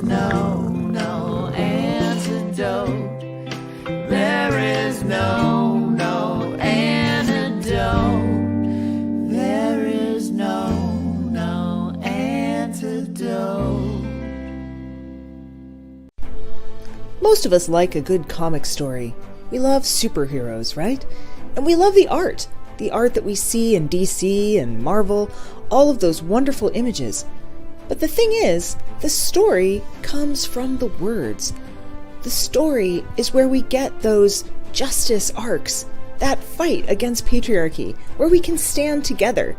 no antidote. There is no antidote. There is no antidote. Most of us like a good comic story. We love superheroes, right? And we love the art that we see in DC and Marvel, all of those wonderful images. But the thing is, the story comes from the words. The story is where we get those justice arcs, that fight against patriarchy, where we can stand together,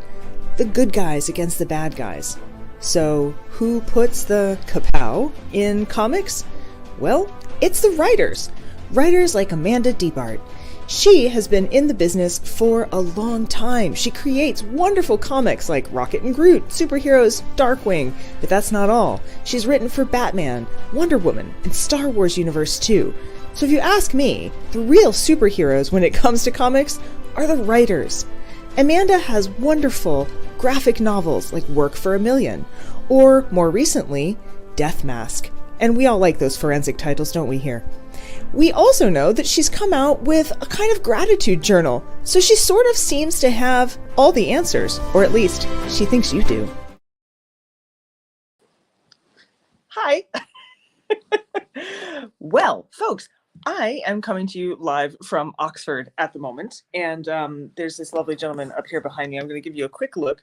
the good guys against the bad guys. So, who puts the kapow in comics? Well, it's the writers. Writers like Amanda Deibert. She has been in the business for a long time. She creates wonderful comics like Rocket and Groot, superheroes, Darkwing, but that's not all. She's written for Batman, Wonder Woman, and Star Wars universe too. So if you ask me, the real superheroes when it comes to comics are the writers. Amanda has wonderful graphic novels like Work for a Million, or more recently, Death Mask. And we all like those forensic titles, don't we here? We also know that she's come out with a kind of gratitude journal, so she sort of seems to have all the answers, or at least she thinks you do. Hi. Well, folks, I am coming to you live from Oxford at the moment, and there's this lovely gentleman up here behind me. I'm going to give you a quick look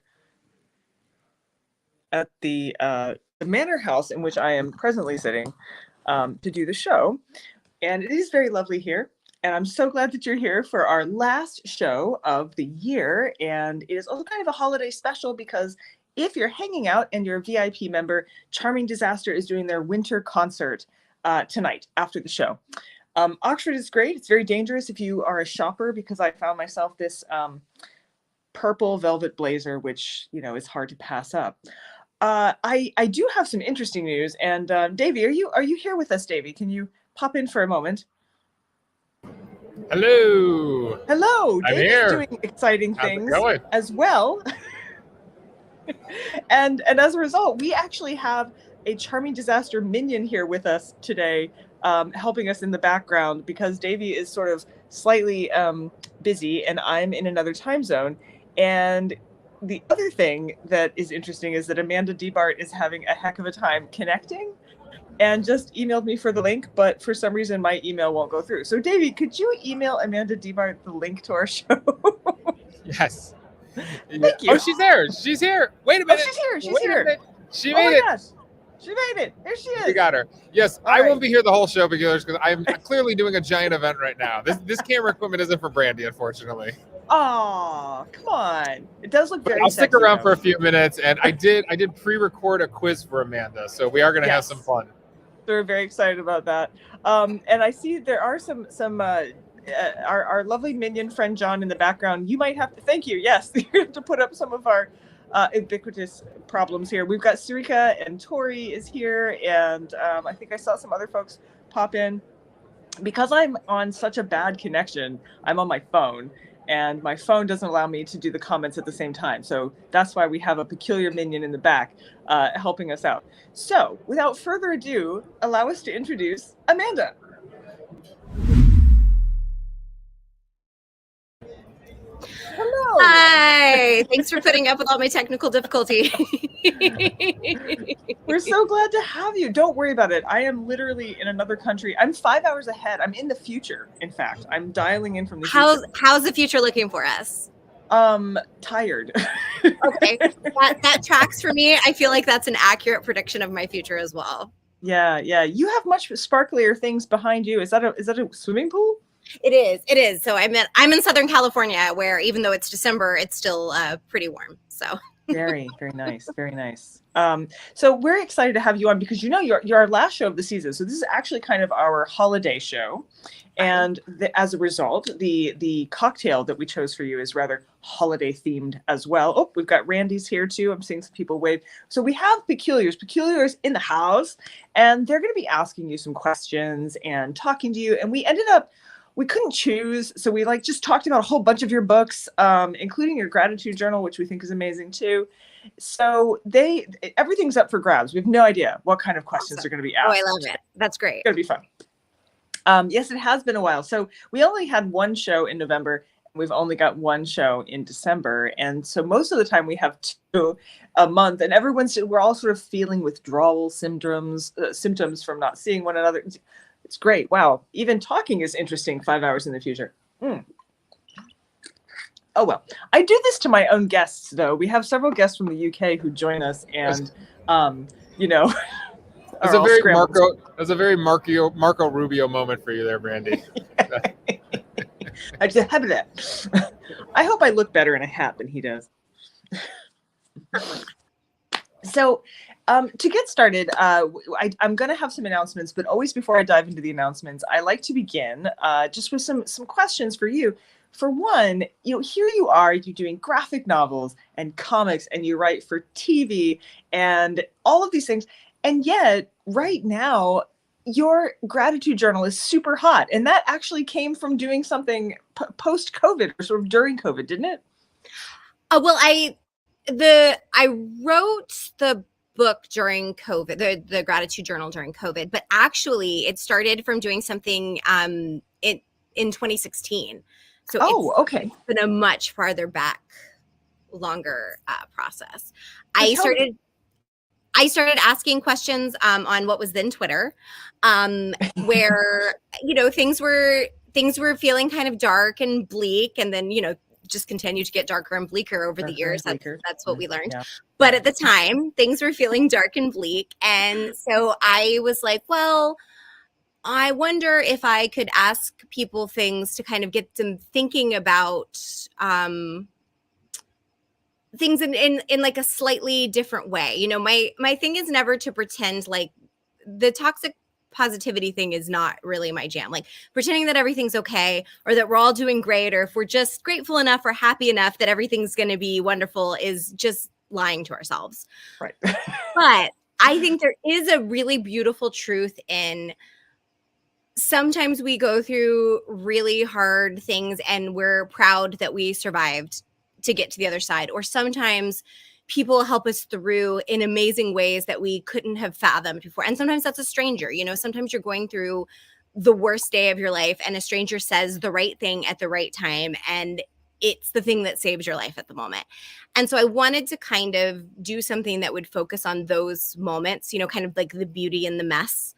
at the Manor House in which I am presently sitting to do the show. And it is very lovely here. And I'm so glad that you're here for our last show of the year. And it is also kind of a holiday special because if you're hanging out and you're a VIP member, Charming Disaster is doing their winter concert tonight after the show. Oxford is great. It's very dangerous if you are a shopper because I found myself this purple velvet blazer, which, you know, is hard to pass up. I do have some interesting news. And Davey, are you here with us, Davey? Can you pop in for a moment? Hello. Hello. I'm Davey's here. Doing exciting How's things it going? as well. and as a result, we actually have a Charming Disaster minion here with us today, helping us in the background because Davey is sort of slightly busy and I'm in another time zone. And the other thing that is interesting is that Amanda Deibert is having a heck of a time connecting and just emailed me for the link, but for some reason my email won't go through. So Davey, could you email Amanda Deibert the link to our show? Yes. Thank you. Oh, she's there. She's here. Wait a minute. Oh, she's here. She's Wait a here. minute. She Oh made my it. gosh. She made it. There she is. We got her. Yes, All I right. won't be here the whole show because I'm clearly doing a giant event right now. This camera equipment isn't for Brandy, unfortunately. Oh, come on. It does look very I'll stick sexy, around though. for a few minutes, and I did pre-record a quiz for Amanda, so we are going to have some fun. We're very excited about that. And I see there are some our lovely minion friend John in the background. You might have to, thank you. Yes, you have to put up some of our ubiquitous problems here. We've got Sarika and Tori is here, and I think I saw some other folks pop in. Because I'm on such a bad connection, I'm on my phone, and my phone doesn't allow me to do the comments at the same time. So that's why we have a peculiar minion in the back helping us out. So without further ado, allow us to introduce Amanda. Hello. Hi. Thanks for putting up with all my technical difficulty. We're so glad to have you. Don't worry about it. I am literally in another country. I'm 5 hours ahead. I'm in the future. In fact, I'm dialing in from the future. How's the future looking for us? Tired. Okay. That tracks for me. I feel like that's an accurate prediction of my future as well. Yeah. You have much sparklier things behind you. Is that a swimming pool? It is. So I'm in Southern California, where even though it's December, it's still pretty warm. So very nice. So we're excited to have you on because you're our last show of the season. So this is actually kind of our holiday show, and as a result, the cocktail that we chose for you is rather holiday themed as well. Oh, we've got Randy's here too. I'm seeing some people wave. So we have peculiars in the house, and they're going to be asking you some questions and talking to you. And we couldn't choose, so we just talked about a whole bunch of your books, including your gratitude journal, which we think is amazing too. So everything's up for grabs. We have no idea what kind of questions are going to be Oh, asked. I love it. That's great. It's going to be fun. Yes, it has been a while. So we only had one show in November. We've only got one show in December. And so most of the time we have 2 a month, and we're all sort of feeling withdrawal symptoms from not seeing one another. It's great. Wow. Even talking is interesting 5 hours in the future. Oh, well, I do this to my own guests, though. We have several guests from the UK who join us, and, It's a very Marco Rubio moment for you there, Brandy. I just have that. I hope I look better in a hat than he does. So, to get started, I'm going to have some announcements, but always before I dive into the announcements, I like to begin just with some questions for you. For one, here you are, you're doing graphic novels and comics, and you write for TV and all of these things. And yet, right now, your gratitude journal is super hot. And that actually came from doing something post-COVID or sort of during COVID, didn't it? Well, I wrote the book during COVID, the gratitude journal during COVID, but actually it started from doing something in 2016. So okay. It's been a much farther back, longer process. I started asking questions on what was then Twitter, where things were feeling kind of dark and bleak, and then just continue to get darker and bleaker over the years. That's what we learned. Yeah. But at the time, things were feeling dark and bleak, and so I was like, well, I wonder if I could ask people things to kind of get them thinking about things in like a slightly different way. My thing is never to pretend like the toxic positivity thing is not really my jam. Like pretending that everything's okay or that we're all doing great or if we're just grateful enough or happy enough that everything's going to be wonderful is just lying to ourselves. Right. But I think there is a really beautiful truth in sometimes we go through really hard things and we're proud that we survived to get to the other side. Or sometimes people help us through in amazing ways that we couldn't have fathomed before. And sometimes that's a stranger. Sometimes you're going through the worst day of your life and a stranger says the right thing at the right time. And it's the thing that saves your life at the moment. And so I wanted to kind of do something that would focus on those moments, kind of like the beauty in the mess.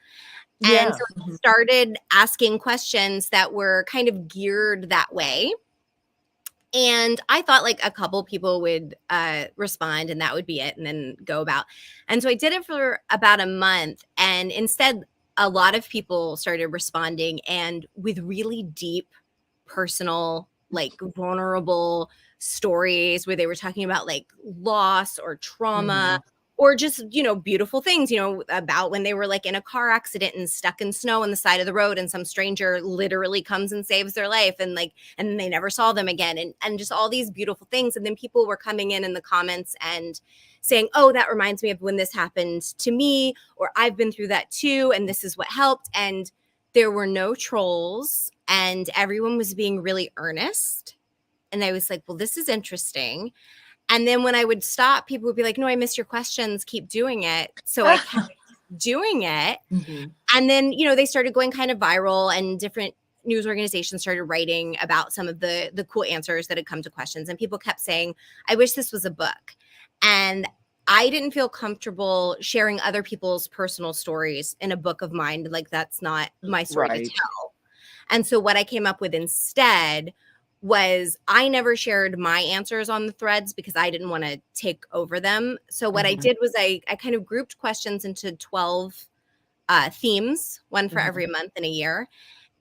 And so I started asking questions that were kind of geared that way. And I thought like a couple people would respond and that would be it and then go about. And so I did it for about a month. And instead, a lot of people started responding and with really deep, personal, like vulnerable stories where they were talking about like loss or trauma. Or just, beautiful things, about when they were like in a car accident and stuck in snow on the side of the road and some stranger literally comes and saves their life and they never saw them again and just all these beautiful things. And then people were coming in the comments and saying, oh, that reminds me of when this happened to me, or I've been through that too. And this is what helped. And there were no trolls and everyone was being really earnest. And I was like, well, this is interesting. And then when I would stop, people would be like, no, I missed your questions. Keep doing it. So I kept doing it. And then, they started going kind of viral and different news organizations started writing about some of the cool answers that had come to questions. And people kept saying, I wish this was a book. And I didn't feel comfortable sharing other people's personal stories in a book of mine. Like that's not my story to tell. And so what I came up with instead was I never shared my answers on the threads because I didn't want to take over them. So what I did was I kind of grouped questions into 12 themes, one for every month in a year.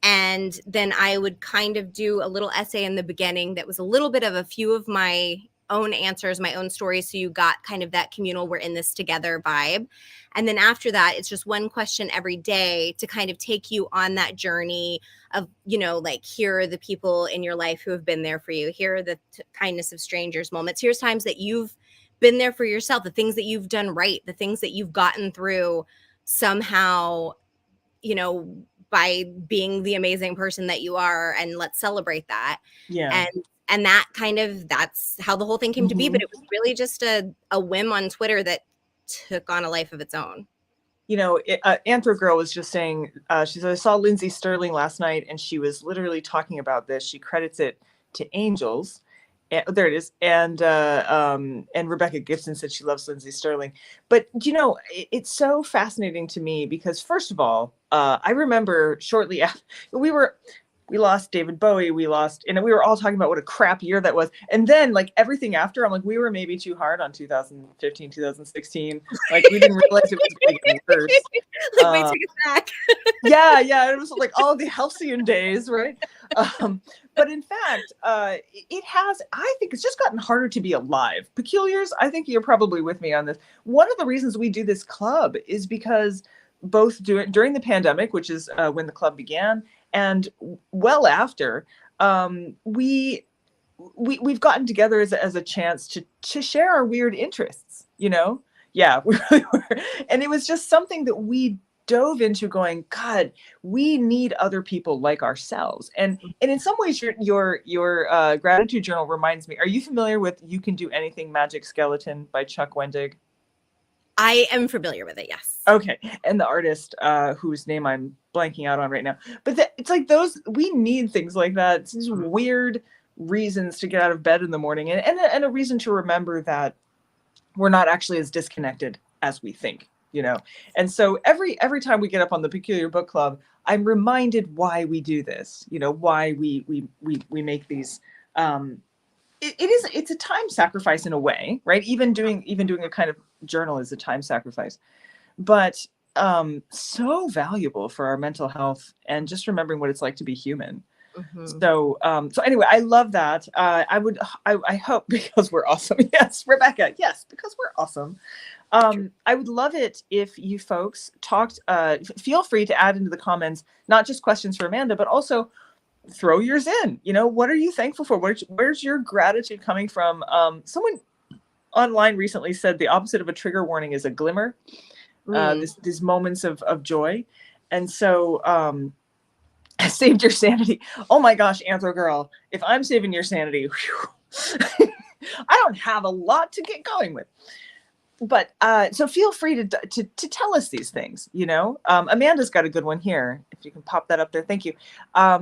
And then I would kind of do a little essay in the beginning that was a little bit of a few of my own answers, my own stories. So you got kind of that communal, we're in this together vibe. And then after that, it's just one question every day to kind of take you on that journey of, like, here are the people in your life who have been there for you. Here are the kindness of strangers moments. Here's times that you've been there for yourself, the things that you've done right, the things that you've gotten through somehow, by being the amazing person that you are. And let's celebrate that. Yeah. And that's how the whole thing came to be. But it was really just a whim on Twitter that took on a life of its own. You know, Anthro Girl was just saying, she said, I saw Lindsay Sterling last night and she was literally talking about this. She credits it to angels. There it is. And Rebecca Gibson said she loves Lindsay Sterling. But, you know, it's so fascinating to me because, first of all, I remember shortly after we lost David Bowie, we were all talking about what a crap year that was. And then like everything after, I'm like, we were maybe too hard on 2015, 2016. Like we didn't realize it was going to get worse. Like, wait, take it back. Yeah. It was like all the halcyon days, right? But in fact, it has, I think it's just gotten harder to be alive. Peculiars, I think you're probably with me on this. One of the reasons we do this club is because both during the pandemic, which is when the club began, and well after, we've gotten together as a chance to share our weird interests, you know? Yeah, we really were. And it was just something that we dove into going, God, we need other people like ourselves. And in some ways, your gratitude journal reminds me, are you familiar with You Can Do Anything Magic Skeleton by Chuck Wendig? I am familiar with it, yes. Okay. And the artist whose name I'm blanking out on right now. But it's like we need things like that. It's these weird reasons to get out of bed in the morning and a reason to remember that we're not actually as disconnected as we think, you know? And so every time we get up on the Peculiar Book Club, I'm reminded why we do this, you know, why we make these, it's a time sacrifice in a way, right? Even doing a kind of journal is a time sacrifice, but so valuable for our mental health and just remembering what it's like to be human. So anyway, I love that. I hope, because we're awesome. Yes, Rebecca. Yes, because we're awesome. I would love it if you folks feel free to add into the comments, not just questions for Amanda, but also throw yours in. You know, what are you thankful for? Where's your gratitude coming from? Someone online recently said the opposite of a trigger warning is a glimmer. These moments of joy. And so, saved your sanity. Oh my gosh, Anthro Girl, if I'm saving your sanity, I don't have a lot to get going with. But so feel free to tell us these things, you know. Amanda's got a good one here. If you can pop that up there. Thank you.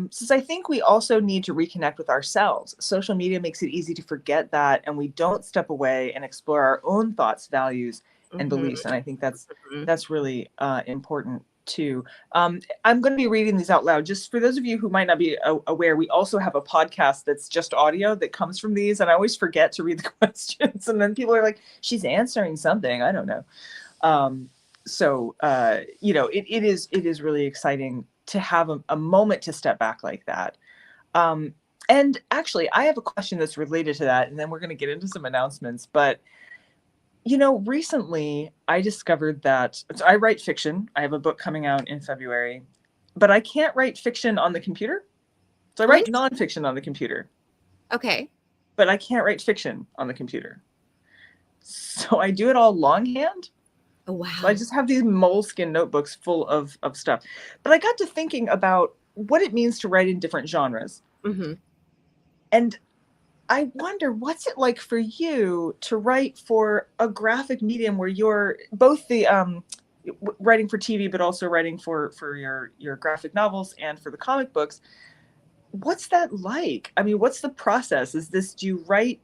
Since I think we also need to reconnect with ourselves. Social media makes it easy to forget that, and we don't step away and explore our own thoughts, values, and beliefs. And I think that's really important too. I'm going to be reading these out loud. Just for those of you who might not be aware, we also have a podcast that's just audio that comes from these. And I always forget to read the questions. And then people are like, she's answering something. I don't know. You know, it is really exciting to have a moment to step back like that. And actually, I have a question that's related to that. And then we're going to get into some announcements. But you know, recently I discovered that I write fiction. I have a book coming out in February, but I can't write fiction on the computer. So I write nonfiction on the computer. Okay. But I can't write fiction on the computer. So I do it all longhand. Oh, wow. So I just have these moleskin notebooks full of stuff. But I got to thinking about what it means to write in different genres. And I wonder, what's it like for you to write for a graphic medium where you're both the writing for TV, but also writing for your graphic novels and for the comic books? What's that like? I mean, what's the process? Do you write?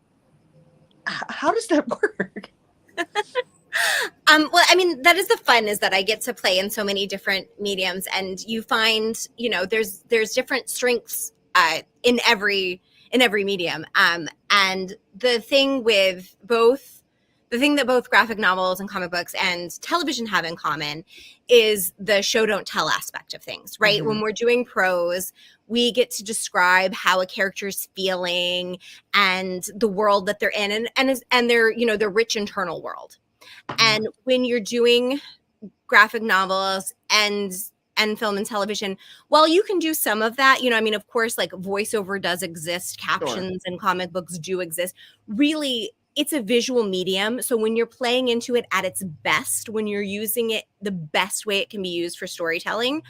How does that work? Well, I mean, that is the fun, is that I get to play in so many different mediums, and you find, you know, there's different strengths in every medium. And the thing that both graphic novels and comic books and television have in common is the show don't tell aspect of things, right? When we're doing prose, we get to describe how a character's feeling and the world that they're in, and their, you know, their rich internal world. And when you're doing graphic novels and film and television, while you can do some of that, you know, I mean, of course, like voiceover does exist, captions and comic books do exist. Really, it's a visual medium. So when you're playing into it at its best, when you're using it the best way it can be used for storytelling,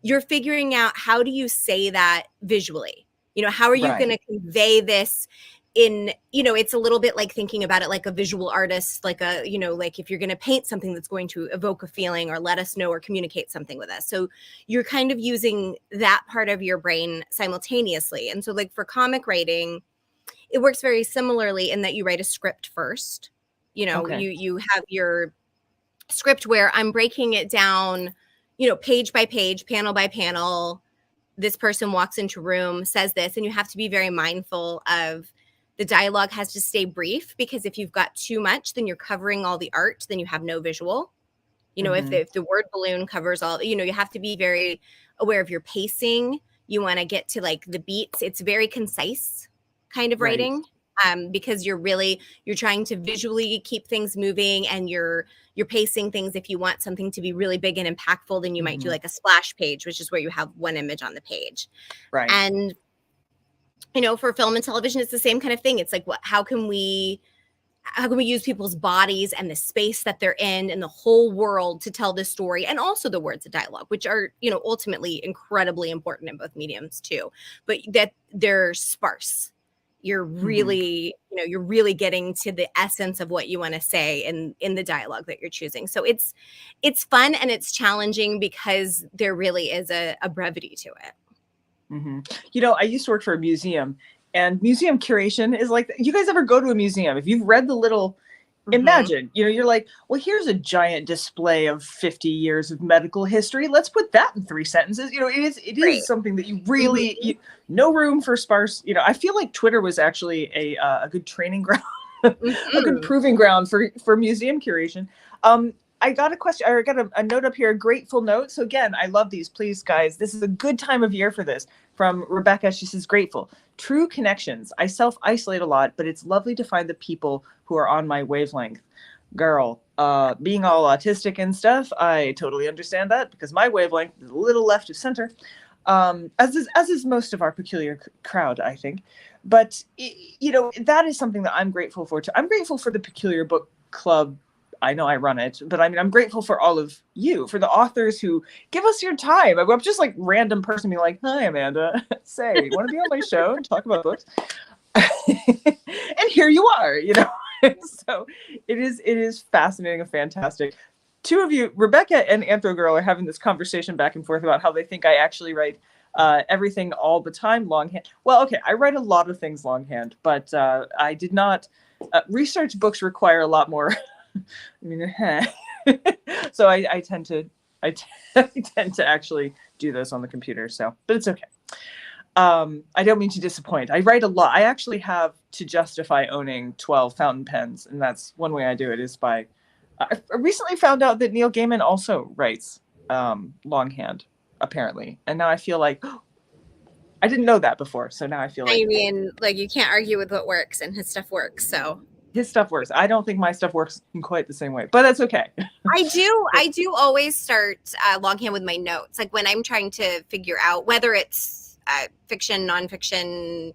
you're figuring out, how do you say that visually? How are you Right. going to convey this in, it's a little bit like thinking about it like a visual artist, like like if you're going to paint something that's going to evoke a feeling or let us know or communicate something with us. So you're kind of using that part of your brain simultaneously. And so like for comic writing, it works very similarly in that you write a script first. Okay. You have your script where I'm breaking it down, page by page, panel by panel. This person walks into a room, says this, and you have to be very mindful of the dialogue has to stay brief, because if you've got too much, then you're covering all the art, then you have no visual. If the word balloon covers all, you have to be very aware of your pacing. You want to get to like the beats. It's very concise kind of Right. writing, because you're trying to visually keep things moving, and you're pacing things. If you want something to be really big and impactful, then you might do like a splash page, which is where you have one image on the page. Right. And for film and television, it's the same kind of thing. It's like, how can we use people's bodies and the space that they're in and the whole world to tell this story, and also the words of dialogue, which are, ultimately incredibly important in both mediums too, but that they're sparse. You're really, you're really getting to the essence of what you want to say in the dialogue that you're choosing. So it's fun and it's challenging because there really is a brevity to it. I used to work for a museum, and museum curation is like, you guys ever go to a museum? If you've read the little, imagine, you're like, well, here's a giant display of 50 years of medical history. Let's put that in 3 sentences. It is something that you really, no room for sparse, I feel like Twitter was actually a good training ground, a good proving ground for museum curation. I got a question, or I got a note up here, a grateful note. So again, I love these. Please, guys, this is a good time of year for this. From Rebecca, she says, grateful. True connections. I self-isolate a lot, but it's lovely to find the people who are on my wavelength. Girl, being all autistic and stuff, I totally understand that, because my wavelength is a little left of center, as is most of our peculiar crowd, I think. But, that is something that I'm grateful for too. I'm grateful for the Peculiar Book Club. I know I run it, but I'm grateful for all of you, for the authors who give us your time. I'm just like random person being like, hi, Amanda, say, want to be on my show and talk about books? And here you are, So it is fascinating and fantastic. Two of you, Rebecca and Anthro Girl, are having this conversation back and forth about how they think I actually write everything all the time longhand. Well, okay, I write a lot of things longhand, but I did not. Research books require a lot more. So I tend to actually do those on the computer. So, but it's okay. I don't mean to disappoint. I write a lot. I actually have to justify owning 12 fountain pens, and that's one way I do it is by. I recently found out that Neil Gaiman also writes longhand, apparently, and now I feel like I didn't know that before. So now I feel like. I mean, like, you can't argue with what works, and his stuff works. So. His stuff works. I don't think my stuff works in quite the same way, but that's okay. I do always start longhand with my notes. Like when I'm trying to figure out whether it's fiction, nonfiction,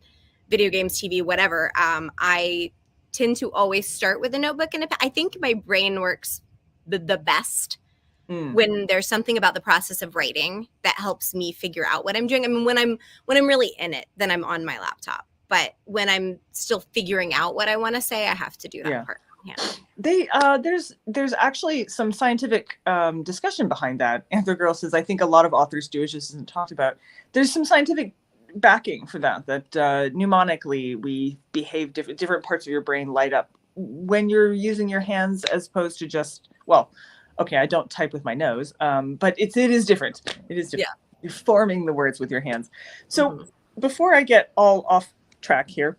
video games, TV, whatever, I tend to always start with a notebook. And I think my brain works the best when there's something about the process of writing that helps me figure out what I'm doing. I mean, when I'm really in it, then I'm on my laptop. But when I'm still figuring out what I want to say, I have to do that part. Yeah. There's actually some scientific discussion behind that. Anther Girl says, I think a lot of authors do, it just isn't talked about. There's some scientific backing for that mnemonically we behave different parts of your brain light up when you're using your hands as opposed to just, well, okay, I don't type with my nose, but it is different. It is different. Yeah. You're forming the words with your hands. So before I get all off track here,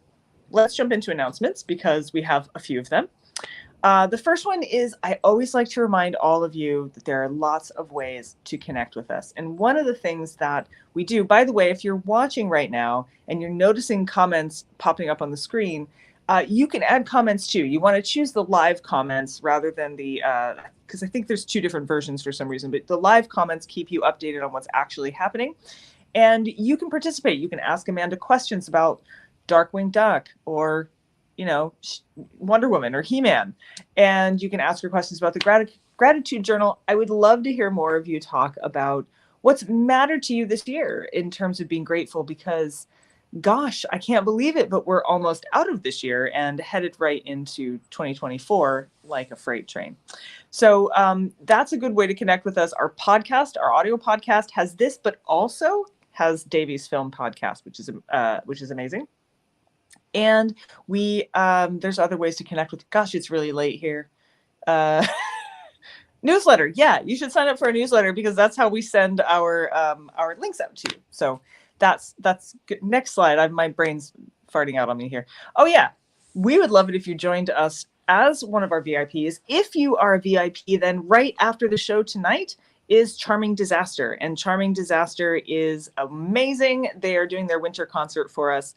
let's jump into announcements because we have a few of them. The first one is I always like to remind all of you that there are lots of ways to connect with us. And one of the things that we do, by the way, if you're watching right now and you're noticing comments popping up on the screen, you can add comments too. You want to choose the live comments rather than the, because I think there's 2 different versions for some reason, but the live comments keep you updated on what's actually happening. And you can participate. You can ask Amanda questions about Darkwing Duck or, Wonder Woman or HeMan. And you can ask her questions about the gratitude journal. I would love to hear more of you talk about what's mattered to you this year in terms of being grateful, because gosh, I can't believe it, but we're almost out of this year and headed right into 2024 like a freight train. So that's a good way to connect with us. Our podcast, our audio podcast has this, but also has Davy's film podcast, which is amazing. And we there's other ways to connect with. Gosh, it's really late here. Newsletter, yeah, you should sign up for a newsletter because that's how we send our links out to you. So that's good. Next slide. My brain's farting out on me here. Oh yeah, we would love it if you joined us as one of our VIPs. If you are a VIP, then right after the show tonight is Charming Disaster, and Charming Disaster is amazing. They are doing their winter concert for us.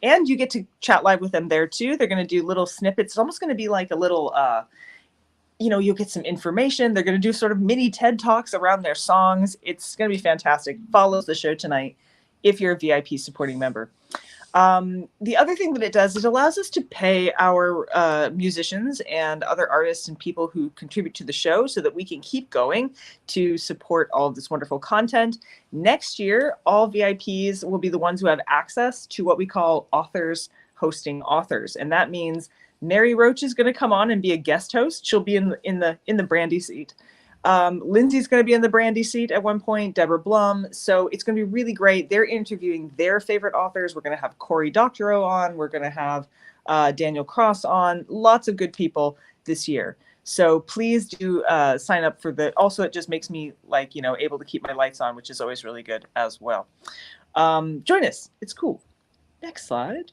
And you get to chat live with them there too. They're going to do little snippets. It's almost going to be like a little, you'll get some information. They're going to do sort of mini TED Talks around their songs. It's going to be fantastic. Follow the show tonight if you're a VIP supporting member. The other thing that it does is it allows us to pay our musicians and other artists and people who contribute to the show so that we can keep going to support all of this wonderful content. Next year, all VIPs will be the ones who have access to what we call authors hosting authors. And that means Mary Roach is going to come on and be a guest host. She'll be in the Brandy seat. Lindsay's going to be in the Brandy seat at one point, Deborah Blum. So it's going to be really great. They're interviewing their favorite authors. We're going to have Cory Doctorow on. We're going to have Daniel Cross on. Lots of good people this year. So please do sign up for the. Also, it just makes me able to keep my lights on, which is always really good as well. Join us. It's cool. Next slide.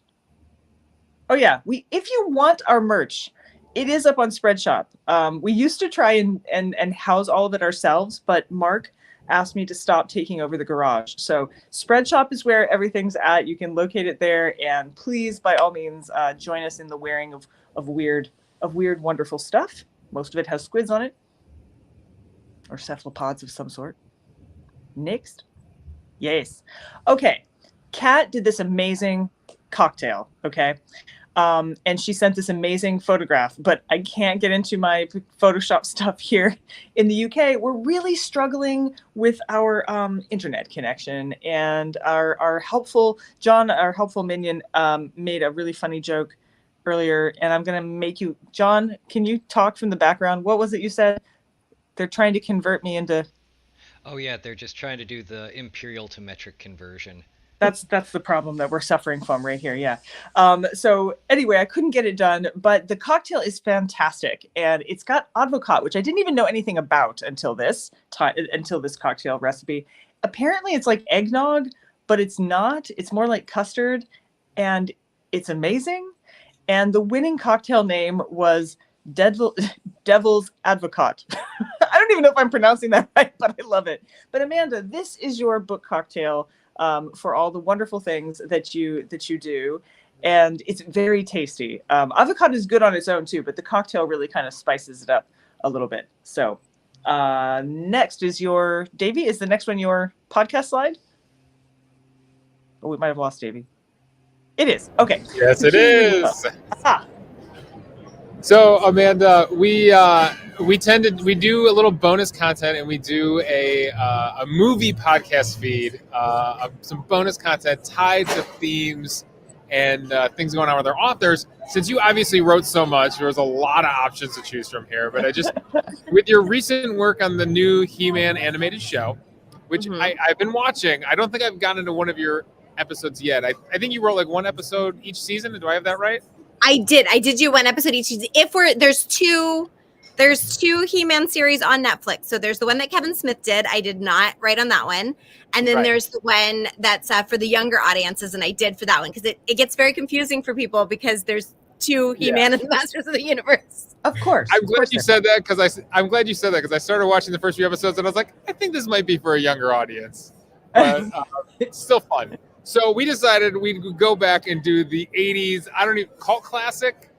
Oh yeah, if you want our merch, it is up on Spreadshop. We used to try and house all of it ourselves, but Mark asked me to stop taking over the garage. So Spreadshop is where everything's at. You can locate it there, and please, by all means, join us in the wearing of weird, wonderful stuff. Most of it has squids on it, or cephalopods of some sort. Next, yes, okay. Kat did this amazing cocktail. Okay. And she sent this amazing photograph, but I can't get into my Photoshop stuff here in the UK. We're really struggling with our internet connection, and our helpful John, our helpful minion, made a really funny joke earlier, and I'm going to make you, John, can you talk from the background? What was it you said? They're trying to convert me into... Oh yeah, they're just trying to do the imperial to metric conversion. That's the problem that we're suffering from right here. Yeah. So anyway, I couldn't get it done, but the cocktail is fantastic, and it's got advocat, which I didn't even know anything about until this cocktail recipe. Apparently, it's like eggnog, but it's not. It's more like custard, and it's amazing. And the winning cocktail name was Devil's Advocat. I don't even know if I'm pronouncing that right, but I love it. But Amanda, this is your book cocktail. For all the wonderful things that you do, and it's very tasty. Avocado is good on its own too, but the cocktail really kind of spices it up a little bit. So next is your Davy. Is the next one your podcast slide? Oh, we might have lost Davy. It is. Okay. Yes, it is. So Amanda, we do a little bonus content, and we do a movie podcast feed, some bonus content tied to themes and things going on with our authors. Since you obviously wrote so much, there was a lot of options to choose from here. But with your recent work on the new HeMan animated show, which I've been watching, I don't think I've gotten into one of your episodes yet. I think you wrote like one episode each season. Do I have that right? I did do one episode each season. There's two He-Man series on Netflix. So there's the one that Kevin Smith did. I did not write on that one. And then there's the one that's for the younger audiences, and I did for that one because it gets very confusing for people because there's two He-Man and the Masters of the Universe. Of course. I'm glad you said that because I started watching the first few episodes and I was like, I think this might be for a younger audience. But it's still fun. So we decided we'd go back and do the 80s, cult classic,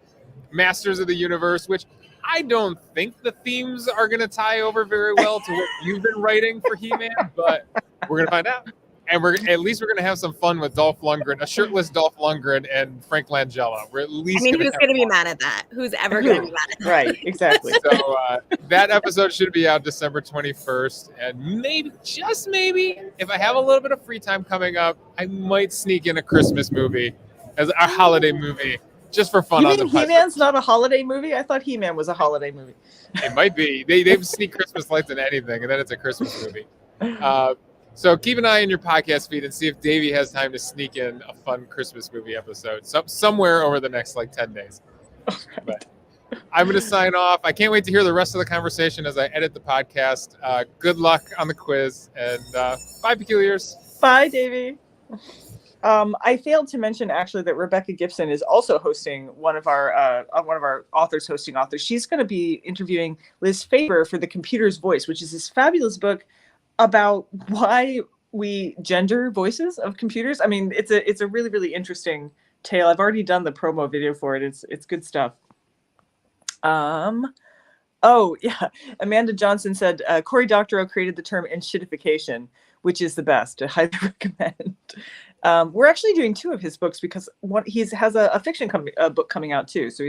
Masters of the Universe, which I don't think the themes are going to tie over very well to what you've been writing for He-Man, but we're going to find out. And we're going to have some fun with Dolph Lundgren, a shirtless Dolph Lundgren and Frank Langella. We're at least. I mean, who's going to be mad at that? Who's ever going to be mad at that? Right, exactly. So that episode should be out December 21st, and maybe, just maybe, if I have a little bit of free time coming up, I might sneak in a Christmas movie as our holiday movie, just for fun. You on mean the He-Man's not a holiday movie? I thought He-Man was a holiday movie. It might be. They sneak Christmas lights in anything, and then it's a Christmas movie. So keep an eye on your podcast feed and see if Davey has time to sneak in a fun Christmas movie episode somewhere over the next 10 days. But I'm going to sign off. I can't wait to hear the rest of the conversation as I edit the podcast. Good luck on the quiz, and bye, Peculiars. Bye, Davey. I failed to mention actually that Rebecca Gibson is also hosting one of our authors hosting authors. She's going to be interviewing Liz Faber for The Computer's Voice, which is this fabulous book about why we gender voices of computers. I mean, it's a really, really interesting tale. I've already done the promo video for it. It's good stuff. Oh yeah, Amanda Johnson said Cory Doctorow created the term enshittification, which is the best. I highly recommend. We're actually doing 2 of his books because he has a fiction book coming out too. So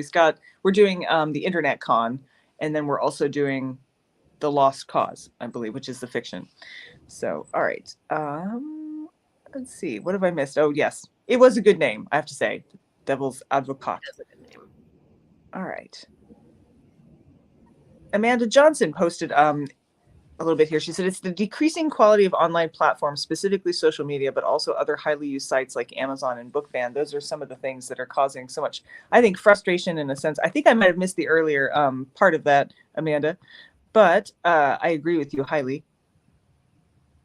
we're doing the Internet Con, and then we're also doing The Lost Cause, I believe, which is the fiction. So, all right. Let's see. What have I missed? Oh, yes. It was a good name, I have to say. Devil's Advocate. That's a good name. All right. Amanda Johnson posted a little bit here. She said, it's the decreasing quality of online platforms, specifically social media, but also other highly used sites like Amazon and BookBan. Those are some of the things that are causing so much, I think, frustration in a sense. I think I might have missed the earlier part of that, Amanda. But I agree with you highly.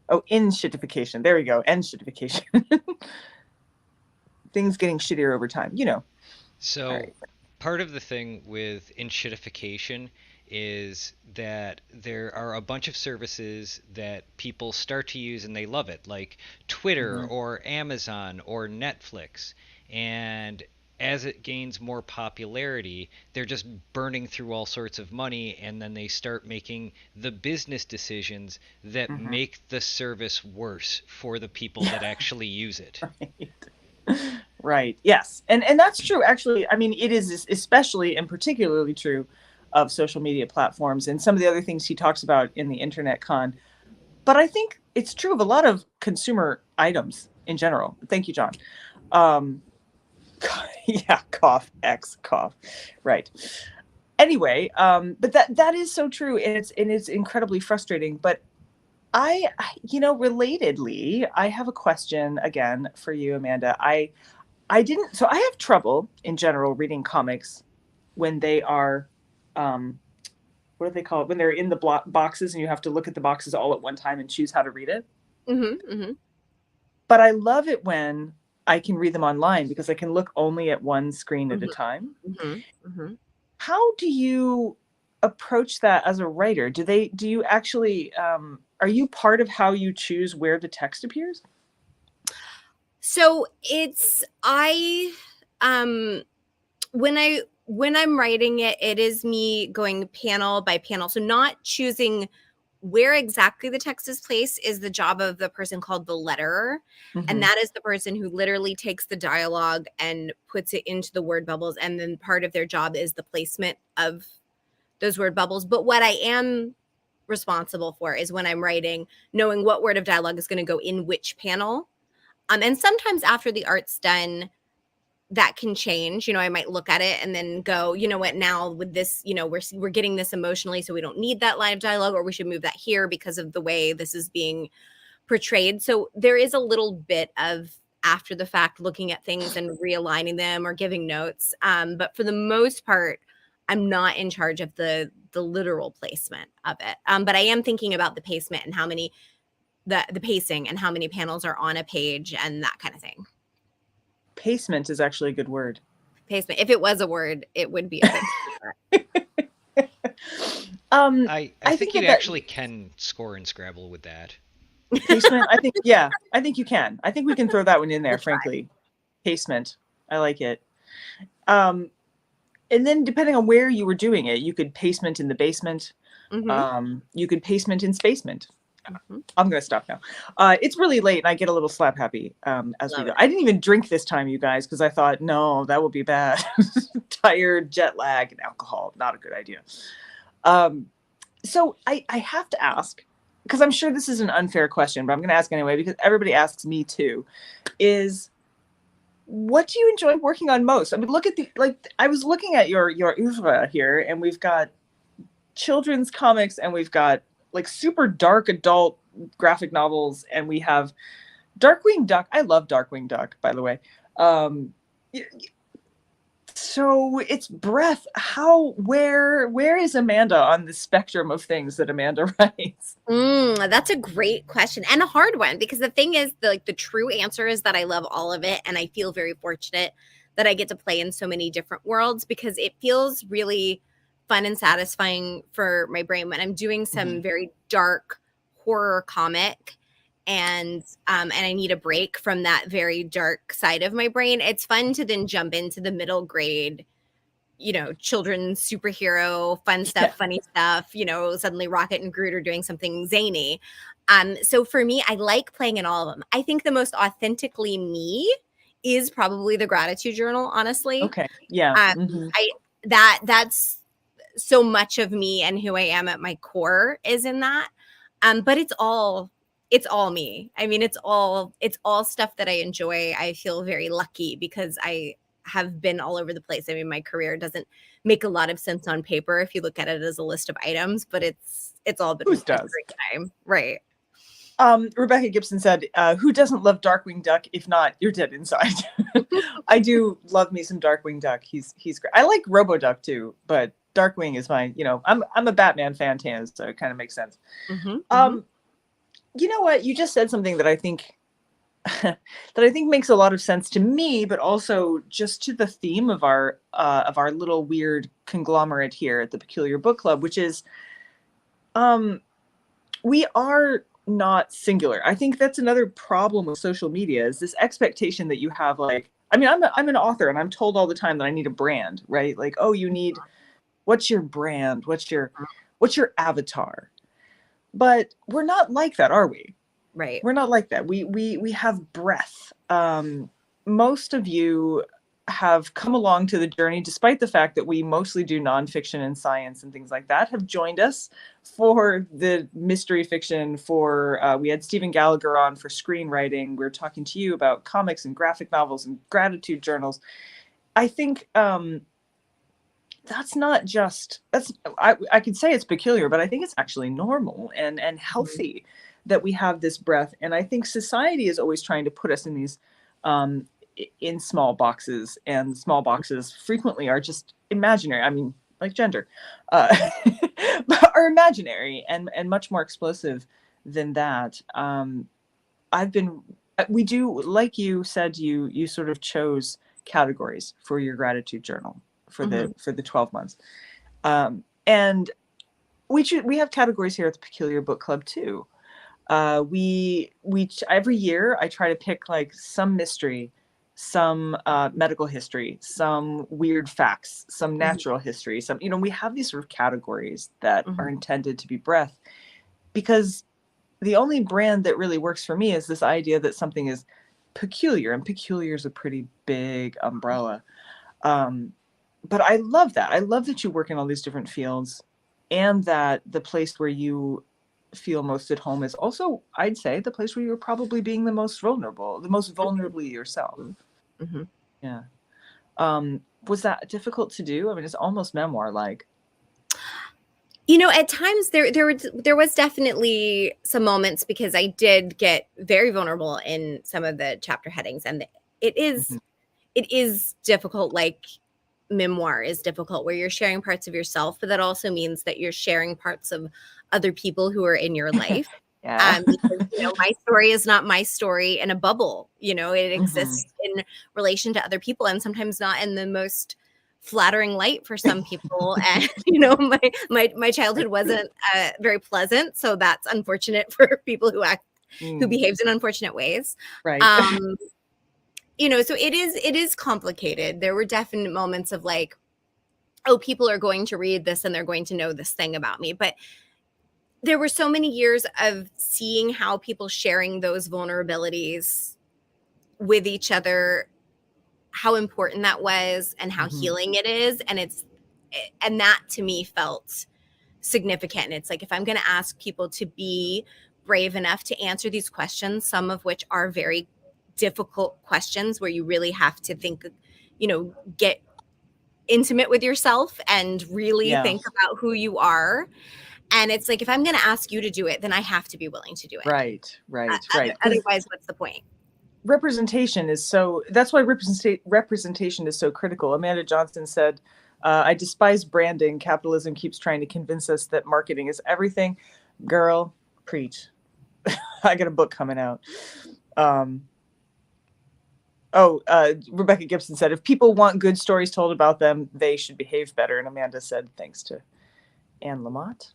Oh, enshittification. There we go. Enshittification. Things getting shittier over time, So right. Part of the thing with enshittification is that there are a bunch of services that people start to use and they love it, like Twitter or Amazon or Netflix. And as it gains more popularity, they're just burning through all sorts of money, and then they start making the business decisions that make the service worse for the people that actually use it. Right. Yes. And that's true. Actually, I mean, it is especially and particularly true of social media platforms and some of the other things he talks about in the Internet Con. But I think it's true of a lot of consumer items in general. Thank you, John. Yeah, cough, X, cough. Right. Anyway, but that is so true, and it's incredibly frustrating. But relatedly, I have a question again for you, Amanda. I have trouble in general reading comics when they are, what do they call it? When they're in the boxes and you have to look at the boxes all at one time and choose how to read it. But I love it when I can read them online because I can look only at one screen at a time. How do you approach that as a writer? Do you actually, are you part of how you choose where the text appears? So when I'm writing it, it is me going panel by panel. So not choosing where exactly the text is placed is the job of the person called the letterer. And that is the person who literally takes the dialogue and puts it into the word bubbles. And then part of their job is the placement of those word bubbles. But what I am responsible for is when I'm writing, knowing what word of dialogue is going to go in which panel. And sometimes after the art's done, that can change. I might look at it and then go, you know what, now with this, we're getting this emotionally, so we don't need that line of dialogue, or we should move that here because of the way this is being portrayed. So there is a little bit of after the fact looking at things and realigning them or giving notes. But for the most part, I'm not in charge of the literal placement of it. But I am thinking about the placement and how many, the pacing and how many panels are on a page and that kind of thing. Pacement is actually a good word. Pacement. If it was a word, it would be a good word. I think you actually can score in Scrabble with that. Pacement, I think you can. I think we can throw that one in there, frankly. Pacement. I like it. And then depending on where you were doing it, you could pacement in the basement. You could pacement in spacement. I'm going to stop now. It's really late and I get a little slap happy as we Love go. it. I didn't even drink this time, you guys, because I thought, no, that would be bad. Tired, jet lag, and alcohol. Not a good idea. So I have to ask, because I'm sure this is an unfair question, but I'm going to ask anyway, because everybody asks me too, is what do you enjoy working on most? I mean, look at I was looking at your oeuvre here, and we've got children's comics, and we've got like super dark adult graphic novels, and we have Darkwing Duck. I love Darkwing Duck, by the way. So it's breadth. Where is Amanda on the spectrum of things that Amanda writes? That's a great question and a hard one, because the thing is, the true answer is that I love all of it, and I feel very fortunate that I get to play in so many different worlds, because it feels really fun and satisfying for my brain when I'm doing some very dark horror comic, and I need a break from that very dark side of my brain. It's fun to then jump into the middle grade, children's superhero fun stuff, funny stuff. Suddenly Rocket and Groot are doing something zany. So for me, I like playing in all of them. I think the most authentically me is probably the gratitude journal, honestly. Okay. Yeah. That's so much of me, and who I am at my core is in that. But it's all me. I mean, it's all stuff that I enjoy. I feel very lucky because I have been all over the place. I mean, my career doesn't make a lot of sense on paper if you look at it as a list of items, but it's all been a great time. Right. Rebecca Gibson said, who doesn't love Darkwing Duck? If not, you're dead inside. I do love me some Darkwing Duck. He's great. I like Robo-Duck too, but Darkwing is my, I'm a Batman fan, so it kind of makes sense. You know what? You just said something that I think makes a lot of sense to me, but also just to the theme of our little weird conglomerate here at the Peculiar Book Club, which is, we are not singular. I think that's another problem with social media, is this expectation that you have, like, I mean, I'm an author, and I'm told all the time that I need a brand, right? Like, oh, what's your brand? What's your avatar? But we're not like that, are we? Right. We're not like that. We have breadth. Most of you have come along to the journey, despite the fact that we mostly do nonfiction and science and things like that, have joined us for the mystery fiction, we had Stephen Gallagher on for screenwriting. We're talking to you about comics and graphic novels and gratitude journals. I think that's not just, I could say it's peculiar, but I think it's actually normal and healthy that we have this breadth. And I think society is always trying to put us in these in small boxes, and small boxes frequently are just imaginary. I mean, like gender, but are imaginary and much more explosive than that. We do, like you said, you sort of chose categories for your gratitude journal for the 12 months. And we have categories here at the Peculiar Book Club too. We every year I try to pick like some mystery, some medical history, some weird facts, some natural history, some, we have these sort of categories that are intended to be breadth, because the only brand that really works for me is this idea that something is peculiar, and peculiar is a pretty big umbrella. But I love that. I love that you work in all these different fields, and that the place where you feel most at home is also, I'd say, the place where you're probably being the most vulnerably yourself. Yeah. Was that difficult to do? I mean, it's almost memoir-like. At times there was definitely some moments, because I did get very vulnerable in some of the chapter headings, and it is difficult. Like, memoir is difficult, where you're sharing parts of yourself, but that also means that you're sharing parts of other people who are in your life. Because, my story is not my story in a bubble. It exists in relation to other people, and sometimes not in the most flattering light for some people. And my childhood wasn't very pleasant, so that's unfortunate for people who behaves in unfortunate ways. Right. So it is complicated. There were definite moments of like, oh, people are going to read this and they're going to know this thing about me. But there were so many years of seeing how people sharing those vulnerabilities with each other, how important that was and how healing it is. And that to me felt significant. And it's like, if I'm going to ask people to be brave enough to answer these questions, some of which are very difficult questions where you really have to think, get intimate with yourself and really think about who you are. And it's like, if I'm going to ask you to do it, then I have to be willing to do it. Right. Otherwise, what's the point? Representation is that's why representation is so critical. Amanda Johnson said, I despise branding. Capitalism keeps trying to convince us that marketing is everything. Girl, preach. I got a book coming out. Rebecca Gibson said, if people want good stories told about them, they should behave better. And Amanda said, thanks to Anne Lamott.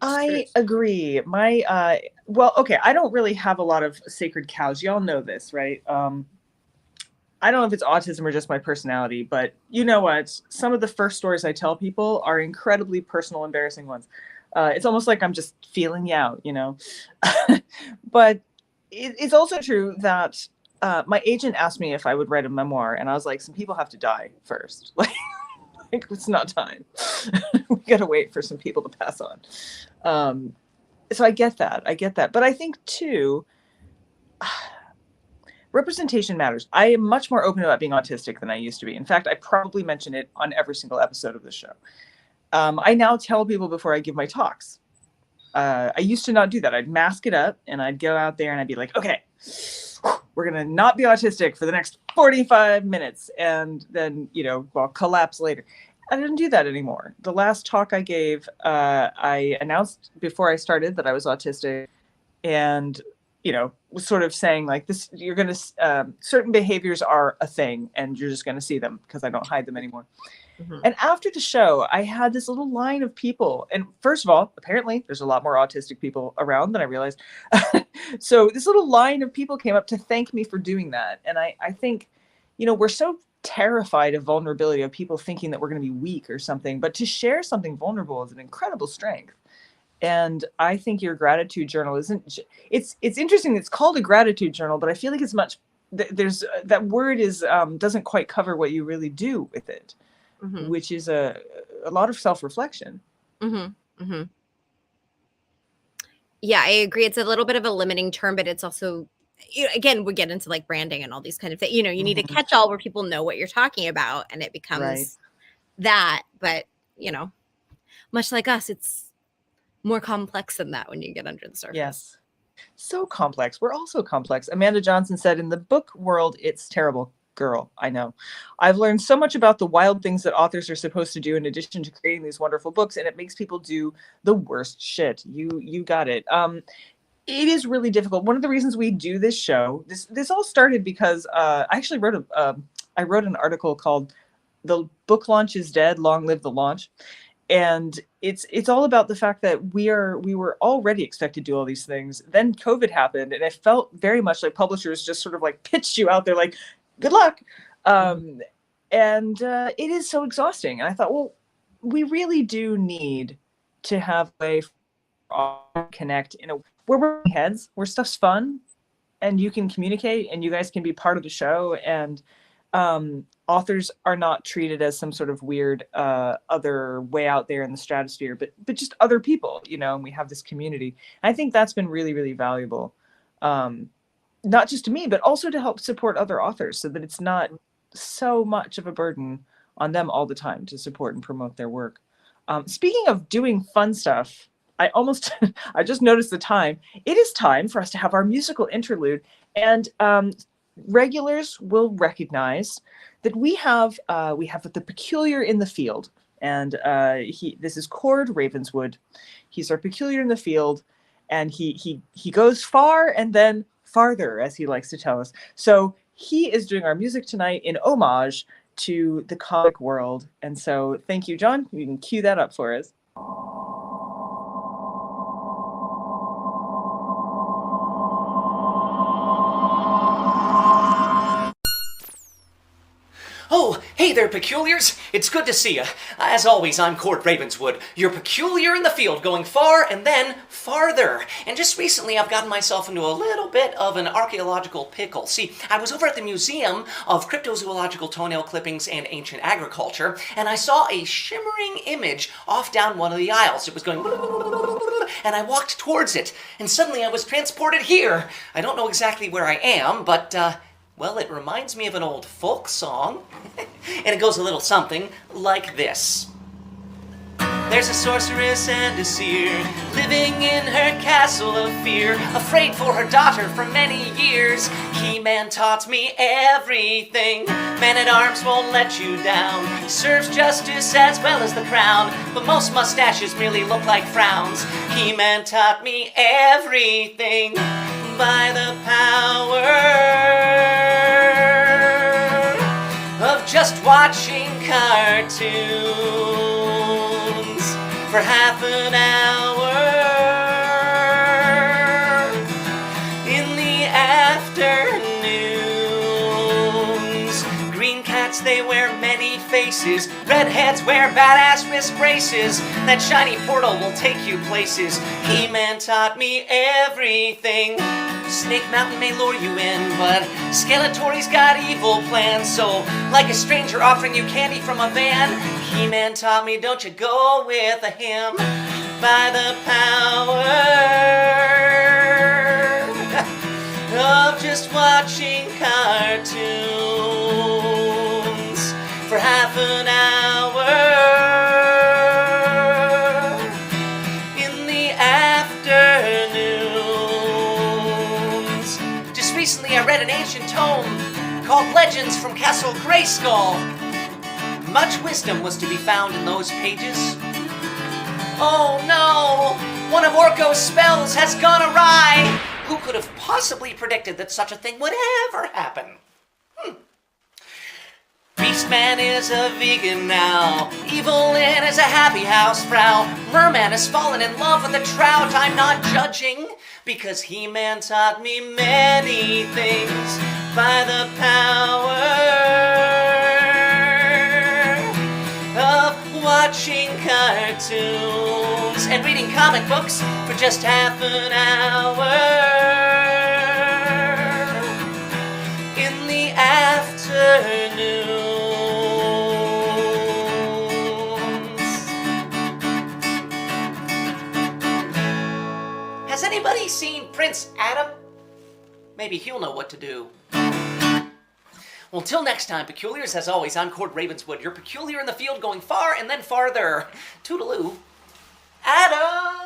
I agree. I don't really have a lot of sacred cows. Y'all know this, right? I don't know if it's autism or just my personality, but you know what? Some of the first stories I tell people are incredibly personal, embarrassing ones. It's almost like I'm just feeling you out, But it's also true that my agent asked me if I would write a memoir, and I was like, some people have to die first. Like it's not time. We got to wait for some people to pass on. So I get that. But I think too, representation matters. I am much more open about being autistic than I used to be. In fact, I probably mention it on every single episode of the show. I now tell people before I give my talks. I used to not do that. I'd mask it up and I'd go out there and I'd be like, okay, we're going to not be autistic for the next 45 minutes. And then, collapse later. I didn't do that anymore. The last talk I gave, I announced before I started that I was autistic and, was sort of saying like this, you're going to, certain behaviors are a thing and you're just going to see them because I don't hide them anymore. Mm-hmm. And after the show, I had this little line of people. And first of all, apparently there's a lot more autistic people around than I realized. So this little line of people came up to thank me for doing that. And I think, we're so terrified of vulnerability, of people thinking that we're going to be weak or something, but to share something vulnerable is an incredible strength. And I think your gratitude journal it's interesting. It's called a gratitude journal, but I feel like it's much, there's that word is, doesn't quite cover what you really do with it, mm-hmm. which is a lot of self-reflection. Mm-hmm. Mm-hmm. Yeah, I agree. It's a little bit of a limiting term, but it's also, again, we get into like branding and all these kind of things. You need mm-hmm. a catch-all where people know what you're talking about and it becomes that. But, much like us, it's more complex than that when you get under the surface. Yes. So complex. We're also complex. Amanda Johnson said, in the book world, it's terrible. Girl, I know. I've learned so much about the wild things that authors are supposed to do in addition to creating these wonderful books, and it makes people do the worst shit. You got it. It is really difficult. One of the reasons we do this show, this all started because I actually wrote an article called "The Book Launch is Dead, Long Live the Launch," and it's all about the fact that we were already expected to do all these things. Then COVID happened, and it felt very much like publishers just sort of like pitched you out there like, good luck. And it is so exhausting. And I thought, well, we really do need to have a way to connect where we're heads, where stuff's fun and you can communicate and you guys can be part of the show. And authors are not treated as some sort of weird other way out there in the stratosphere, but just other people, and we have this community. I think that's been really, really valuable. Not just to me, but also to help support other authors so that it's not so much of a burden on them all the time to support and promote their work. Speaking of doing fun stuff, I just noticed the time. It is time for us to have our musical interlude. And regulars will recognize that we have the peculiar in the field. And this is Cord Ravenswood. He's our peculiar in the field. And he goes far and then farther, as he likes to tell us. So he is doing our music tonight in homage to the comic world. And so thank you, John. You can cue that up for us. Oh, hey, there, Peculiars. It's good to see you. As always, I'm Cord Ravenswood. You're peculiar in the field, going far and then farther. And just recently, I've gotten myself into a little bit of an archaeological pickle. See, I was over at the Museum of Cryptozoological Toenail Clippings and Ancient Agriculture, and I saw a shimmering image off down one of the aisles. It was going... and I walked towards it, and suddenly I was transported here. I don't know exactly where I am, but, well, it reminds me of an old folk song. And it goes a little something like this. There's a sorceress and a seer living in her castle of fear, afraid for her daughter for many years. HeMan taught me everything. Man-at-Arms won't let you down. Serves justice as well as the crown, but most mustaches merely look like frowns. HeMan taught me everything by the power of just watching cartoons for half an hour in the afternoons. Green cats, they wear many faces. Redheads wear badass wrist braces. That shiny portal will take you places. HeMan taught me everything. Snake Mountain may lure you in, but Skeletor's got evil plans. So, like a stranger offering you candy from a van, HeMan taught me don't you go with him by the power of just watching cartoons for half an hour in the afternoons. Just recently I read an ancient tome called Legends from Castle Grayskull. Much wisdom was to be found in those pages. Oh no! One of Orko's spells has gone awry! Who could have possibly predicted that such a thing would ever happen? Beastman is a vegan now. Evelyn is a happy house frau. Merman has fallen in love with a trout. I'm not judging, because HeMan taught me many things by the power of watching cartoons and reading comic books for just half an hour in the afternoons. Has anybody seen Prince Adam? Maybe he'll know what to do. Well, until next time, Peculiars, as always, I'm Cord Ravenswood. You're peculiar in the field, going far and then farther. Toodaloo. Adam!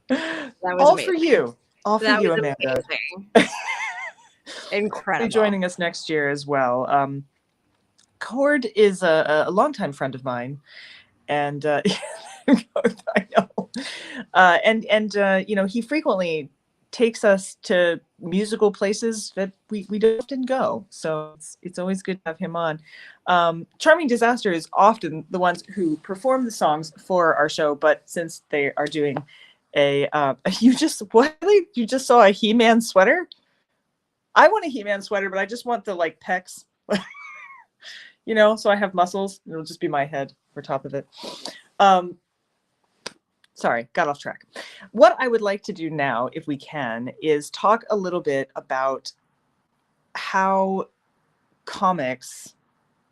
That was All amazing. for you. All for That you, was Amanda. amazing. Incredible. Be joining us next year as well. Cord is a longtime friend of mine, and I know, and you know, he frequently takes us to musical places that we don't often go. So it's always good to have him on. Charming Disaster is often the ones who perform the songs for our show, but since they are doing a you just saw a HeMan sweater? I want a HeMan sweater, but I just want the like pecs. You know, so I have muscles. It'll just be my head for top of it. Sorry, got off track. What I would like to do now, if we can, is talk a little bit about how comics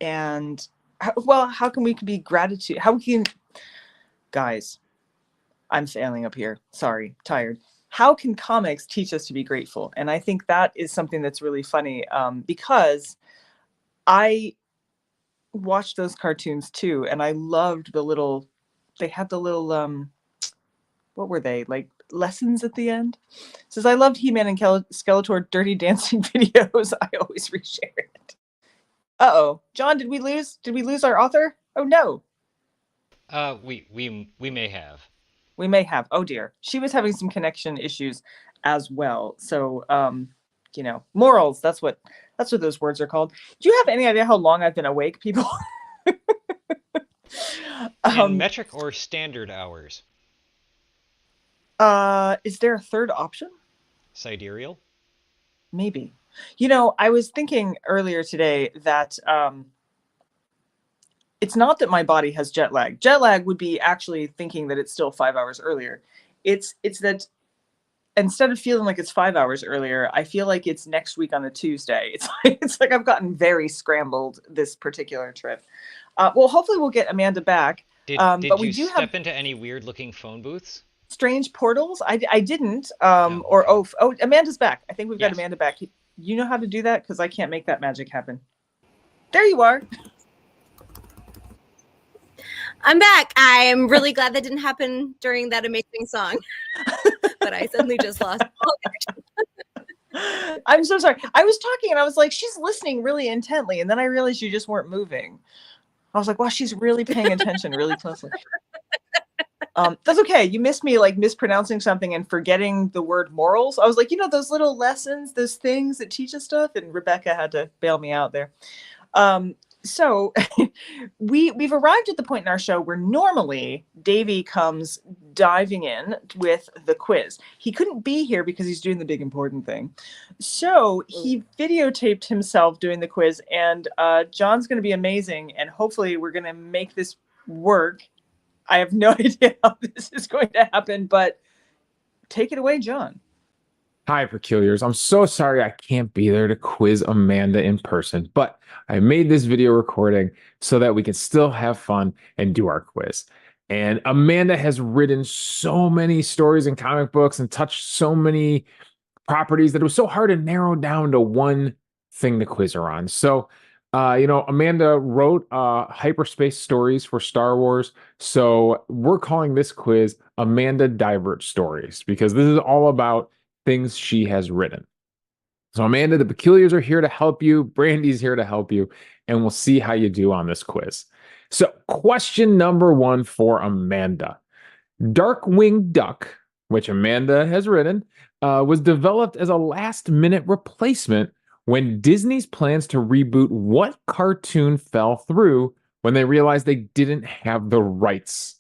and how can we be gratitude? How we can, guys, I'm failing up here. Sorry, tired. How can comics teach us to be grateful? And I think that is something that's really funny because I watched those cartoons too, and I loved they had the little what were they, like lessons at the end? It says, I loved HeMan and Skeletor dirty dancing videos. I always reshare it. Uh-oh. John, did we lose our author? Oh no. We may have. We may have. Oh dear. She was having some connection issues as well. So you know, morals, that's what those words are called. Do you have any idea how long I've been awake, people? In metric or standard hours? Is there a third option? Sidereal? Maybe. I was thinking earlier today that it's not that my body has jet lag. Jet lag would be actually thinking that it's still 5 hours earlier. It's that instead of feeling like it's 5 hours earlier, I feel like it's next week on a Tuesday. It's like I've gotten very scrambled this particular trip. Well, hopefully we'll get Amanda back. Did But we you do step have into any weird looking phone booths? strange portals. I didn't. No, okay. Amanda's back. I think we've got Yes. Amanda back. You know how to do that? Because I can't make that magic happen. There you are. I'm back. I'm really glad that didn't happen during that amazing song. But I suddenly just lost all connection. I'm so sorry. I was talking and I was like, she's listening really intently. And then I realized you just weren't moving. I was like, wow, she's really paying attention really closely. That's okay. You missed me like mispronouncing something and forgetting the word morals. I was like, those little lessons, those things that teach us stuff. And Rebecca had to bail me out there. So we've arrived at the point in our show where normally Davey comes diving in with the quiz. He couldn't be here because he's doing the big important thing. So he videotaped himself doing the quiz, and John's going to be amazing. And hopefully we're going to make this work. I have no idea how this is going to happen, but take it away, John. Hi, Peculiars. I'm so sorry I can't be there to quiz Amanda in person, but I made this video recording so that we can still have fun and do our quiz. And Amanda has written so many stories and comic books and touched so many properties that it was so hard to narrow down to one thing to quiz her on. So, Amanda wrote Hyperspace stories for Star Wars. So we're calling this quiz Amanda Deibert Stories, because this is all about things she has written. So Amanda, the Peculiars are here to help you. Brandy's here to help you. And we'll see how you do on this quiz. So question number 1 for Amanda. Darkwing Duck, which Amanda has written, was developed as a last-minute replacement when Disney's plans to reboot what cartoon fell through when they realized they didn't have the rights.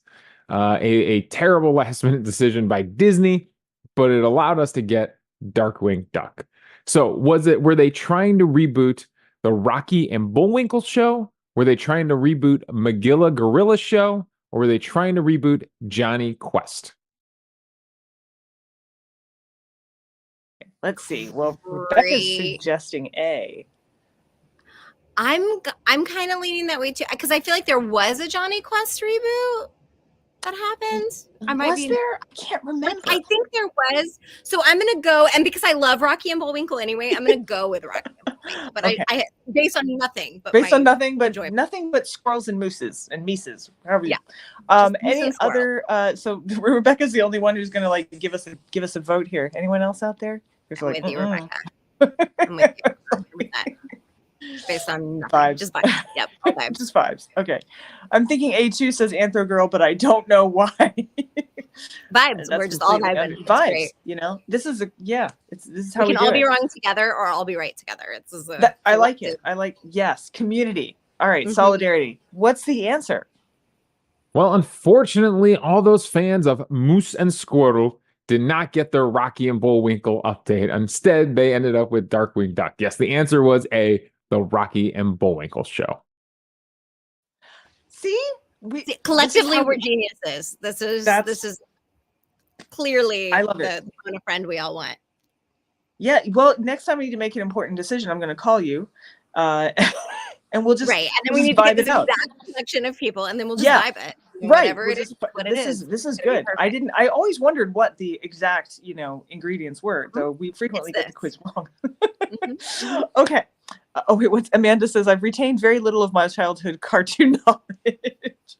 A terrible last-minute decision by Disney, but it allowed us to get Darkwing Duck. So were they trying to reboot the Rocky and Bullwinkle show? Were they trying to reboot Magilla Gorilla show? Or were they trying to reboot Johnny Quest? Let's see. Well, Rebecca's suggesting A. I'm kind of leaning that way too, because I feel like there was a Johnny Quest reboot that happened. Was there? I can't remember. I think there was. So I'm gonna go, and because I love Rocky and Bullwinkle anyway, I'm gonna go with Rocky and Bullwinkle. But Okay. I based on nothing. But Based on nothing enjoyment. but squirrels and mooses and mises. However Yeah. Any Moose and squirrel. other? So Rebecca's the only one who's gonna like give us a vote here. Anyone else out there? Who's I'm like, with you, "Mm-mm." Rebecca. I'm with you. I'm with that. Based on nothing. Vibes. Just vibes. Yep. All vibes. Just vibes. Okay. I'm thinking A2 says Anthro Girl, but I don't know why. Vibes. We're just all completely- vibing. Vibes. Great. This is this is how We we can all do be it. wrong together or all be right together. I like it. Yes, community. All right, Mhm. solidarity. What's the answer? Well, unfortunately, all those fans of Moose and Squirrel did not get their Rocky and Bullwinkle update. Instead, they ended up with Darkwing Duck. Yes, the answer was A, the Rocky and Bullwinkle show. See, Collectively, we're geniuses. This is clearly I love the it. kind of friend we all want. Yeah. Well, next time we need to make an important decision, I'm going to call you, and we'll just Right, and then we'll we just need to get vibe this it out. exact collection of people, and then we'll just Yeah. vibe it. Right. Whatever it is, what it is. This is It's gonna be good. perfect. I always wondered what the exact, ingredients were, though we frequently It's get the quiz this. wrong. Mhm. Okay. Wait, what's Amanda says? I've retained very little of my childhood cartoon knowledge.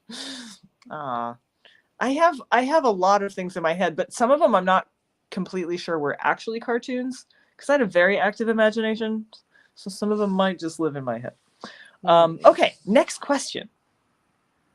I have a lot of things in my head, but some of them I'm not completely sure were actually cartoons because I had a very active imagination. So some of them might just live in my head. Okay, next question.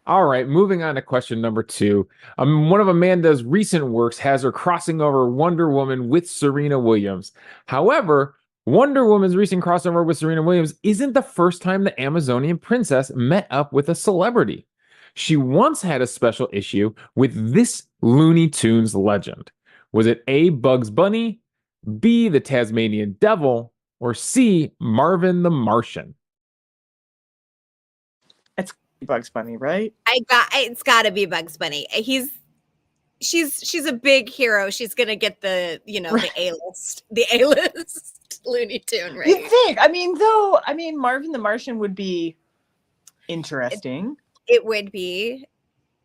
All right, moving on to question number 2. One of Amanda's recent works has her crossing over Wonder Woman with Serena Williams. However, Wonder Woman's recent crossover with Serena Williams isn't the first time the Amazonian princess met up with a celebrity. She once had a special issue with this Looney Tunes legend. Was it A, Bugs Bunny, B, the Tasmanian Devil, or C, Marvin the Martian? It's Bugs Bunny, right? It's got to be Bugs Bunny. She's a big hero. She's gonna get the the A-list Looney Tune, right? You think? I mean, Marvin the Martian would be interesting. It would be,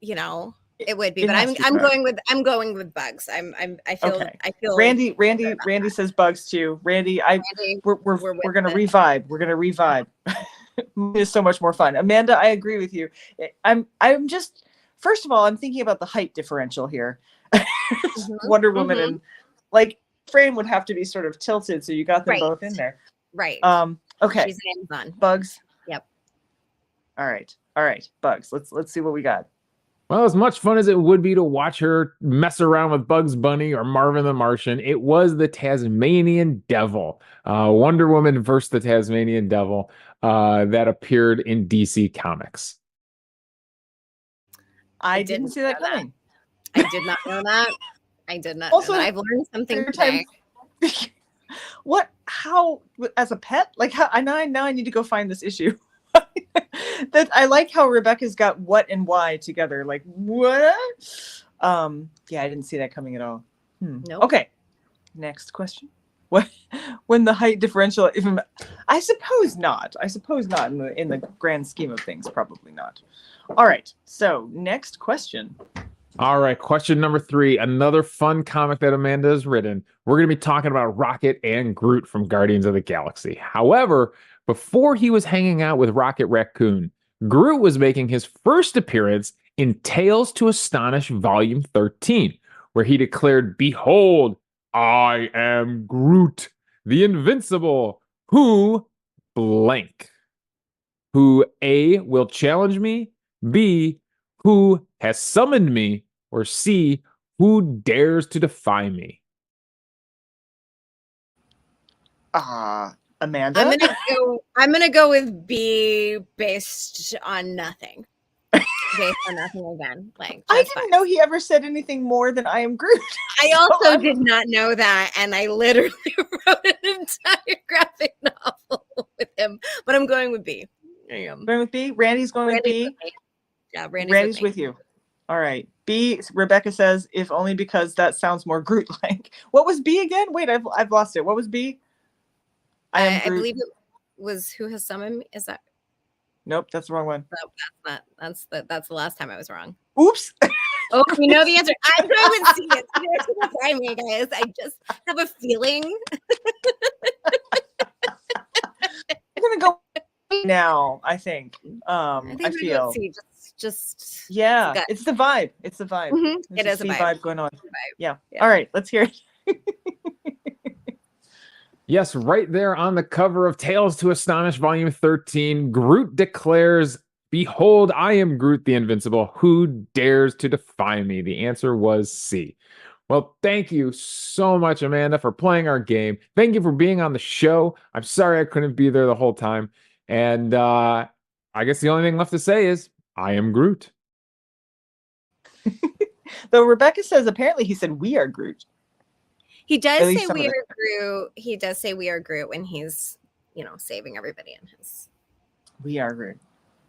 it would be. But I'm going with Bugs. I feel Randy says Bugs too. Randy, we're gonna revibe. We're gonna revibe. It's so much more fun. Amanda, I agree with you. I'm just, first of all, I'm thinking about the height differential here. Wonder Woman and like frame would have to be sort of tilted, so you got them both in there. Right. Okay. She's an Amazon. Bugs. Yep. All right. Bugs. Let's see what we got. Well, as much fun as it would be to watch her mess around with Bugs Bunny or Marvin the Martian, it was the Tasmanian Devil, Wonder Woman versus the Tasmanian Devil, that appeared in DC Comics. I didn't see that coming. I did not know that. I did not Also, know that. I've learned something today. What? How? As a pet? Like how? Now I need to go find this issue. That I like how Rebecca's got what and why together. Like what? Yeah, I didn't see that coming at all. Nope. Okay. Next question. What? When the height differential? Even I suppose not. In the grand scheme of things, probably not. All right. So next question. All right, question number 3. Another fun comic that Amanda has written. We're going to be talking about Rocket and Groot from Guardians of the Galaxy. However, before he was hanging out with Rocket Raccoon, Groot was making his first appearance in Tales to Astonish Volume 13, where he declared, "Behold, I am Groot, the Invincible, who blank. Who A, will challenge me, B, who has summoned me, or C, who dares to defy me?" Amanda? I'm gonna go with B based on nothing. Based on nothing again. Like I didn't know he ever said anything more than "I am Groot." I also did not know that, and I literally wrote an entire graphic novel with him. But I'm going with B. I am. Going with B? Randy's going with B? Yeah, Randy's with you. All right. B, Rebecca says, if only because that sounds more Groot-like. What was B again? Wait, I've lost it. What was B? I believe it was Who Has Summoned Me. Is that? Nope, that's the wrong one. No, that's not. That's the last time I was wrong. Oops. Oh, we know the answer. I'm going with C. It's try me, guys. I just have a feeling. I'm gonna go now. I think. I feel. C. Just. Yeah, it's the vibe. It's the vibe. Mm-hmm. It is a vibe going on. Yeah. All right, let's hear it. Yes, right there on the cover of Tales to Astonish Volume 13, Groot declares, "Behold, I am Groot the Invincible. Who dares to defy me?" The answer was C. Well, thank you so much, Amanda, for playing our game. Thank you for being on the show. I'm sorry I couldn't be there the whole time. And I guess the only thing left to say is, I am Groot. Though Rebecca says apparently he said we are Groot. He does say we are Groot. He does say we are Groot when he's, saving everybody in his. We are Groot.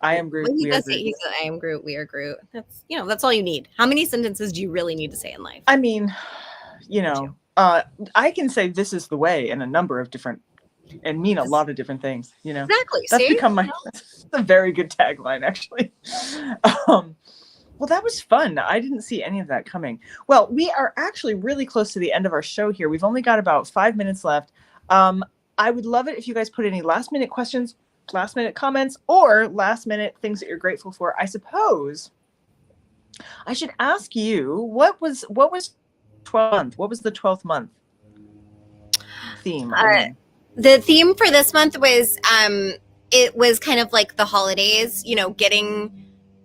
I am Groot. He says, I am Groot. We are Groot. That's all you need. How many sentences do you really need to say in life? I mean, I can say "this is the way" in a number of different and mean a lot of different things. Exactly. That's become that's a very good tagline, actually. Well, that was fun. I didn't see any of that coming. Well, we are actually really close to the end of our show here. We've only got about 5 minutes left. I would love it if you guys put any last-minute questions, last-minute comments, or last-minute things that you're grateful for. I suppose I should ask you, what was 12th month? What was the 12th month theme? The theme for this month was it was kind of like the holidays, getting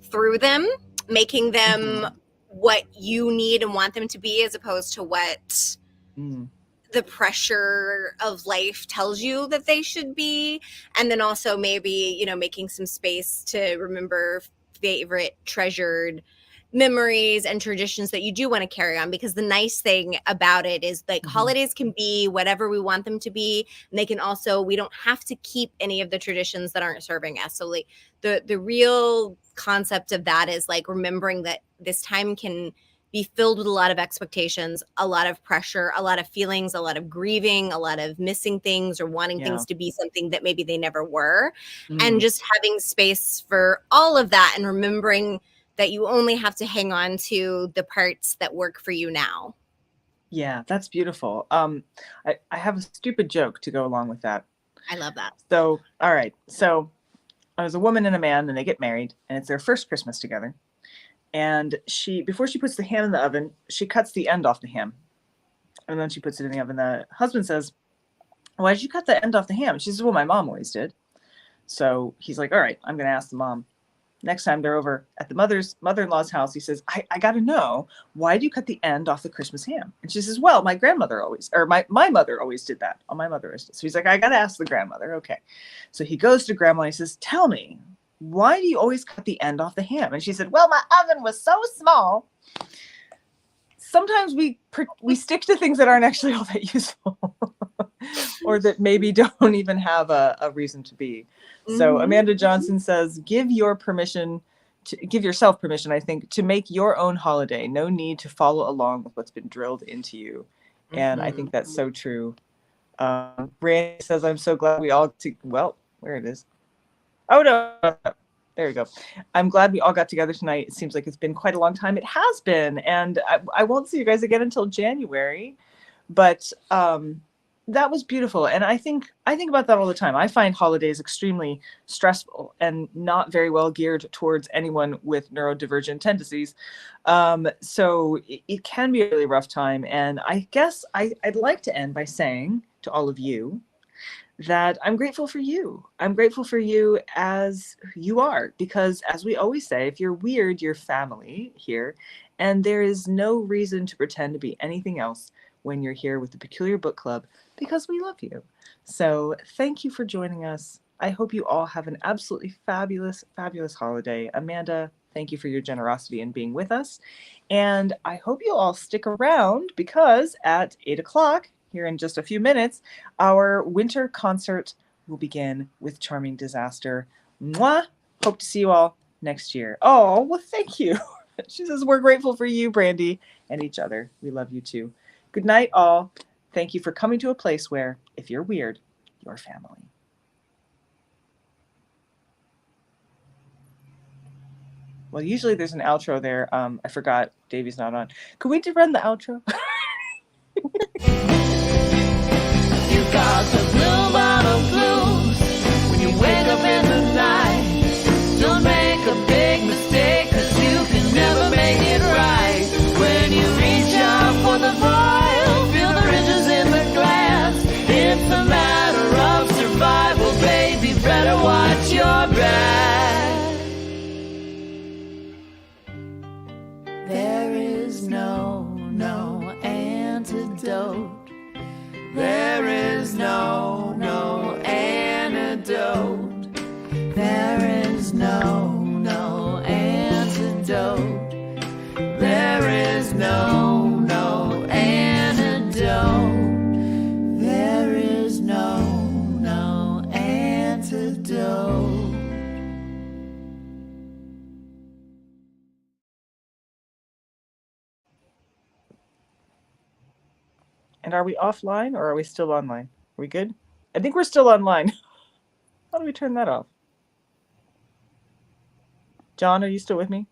through them, making them what you need and want them to be, as opposed to what the pressure of life tells you that they should be. And then also maybe, making some space to remember favorite, treasured memories and traditions that you do want to carry on, because the nice thing about it is like holidays can be whatever we want them to be, and they can also, we don't have to keep any of the traditions that aren't serving us. So like the real concept of that is like remembering that this time can be filled with a lot of expectations, a lot of pressure, a lot of feelings, a lot of grieving, a lot of missing things or wanting things to be something that maybe they never were. And just having space for all of that and remembering that you only have to hang on to the parts that work for you now. Yeah, that's beautiful. I have a stupid joke to go along with that. I love that. So, all right. So there's a woman and a man, and they get married, and it's their first Christmas together. And before she puts the ham in the oven, she cuts the end off the ham. And then she puts it in the oven. The husband says, "Why did you cut the end off the ham?" And she says, "Well, my mom always did." So he's like, "All right, I'm going to ask the mom." Next time they're over at the mother-in-law's house, he says, I got to know, why do you cut the end off the Christmas ham? And she says, "Well, my grandmother always, or my mother always did that." Oh, my mother is. So he's like, "I got to ask the grandmother." Okay. So he goes to grandma and he says, "Tell me, why do you always cut the end off the ham?" And she said, "Well, my oven was so small." Sometimes we stick to things that aren't actually all that useful or that maybe don't even have a reason to be. So Amanda Johnson says, give yourself permission, I think, to make your own holiday. No need to follow along with what's been drilled into you. And I think that's so true. Brandy says, "I'm so glad we all, well, where it is. Oh, no. There you go. I'm glad we all got together tonight. It seems like it's been quite a long time. It has been. And I won't see you guys again until January. But that was beautiful. And I think about that all the time. I find holidays extremely stressful and not very well geared towards anyone with neurodivergent tendencies. So it can be a really rough time. And I guess I'd like to end by saying to all of you that I'm grateful for you. I'm grateful for you as you are, because as we always say, if you're weird, you're family here. And there is no reason to pretend to be anything else when you're here with the Peculiar Book Club, because we love you. So thank you for joining us. I hope you all have an absolutely fabulous, fabulous holiday. Amanda, thank you for your generosity in being with us. And I hope you'll all stick around, because at 8 o'clock, here in just a few minutes, our winter concert will begin with Charming Disaster. Mwah! Hope to see you all next year. Oh, well, thank you. She says, "We're grateful for you, Brandy, and each other. We love you too." Good night, all. Thank you for coming to a place where, if you're weird, you're family. Well, usually there's an outro there. I forgot. Davey's not on. Could we run the outro? You got the blue bottle blues when you wake up in the night. Don't make a big mistake, 'cause you can never make it right. When you reach out for the vial, feel the ridges in the glass. It's a matter of survival, baby. Better watch your back. There is no antidote. There is no antidote. There is no antidote. There is no antidote. There is no antidote. And are we offline or are we still online? Are we good? I think we're still online. How do we turn that off? John, are you still with me?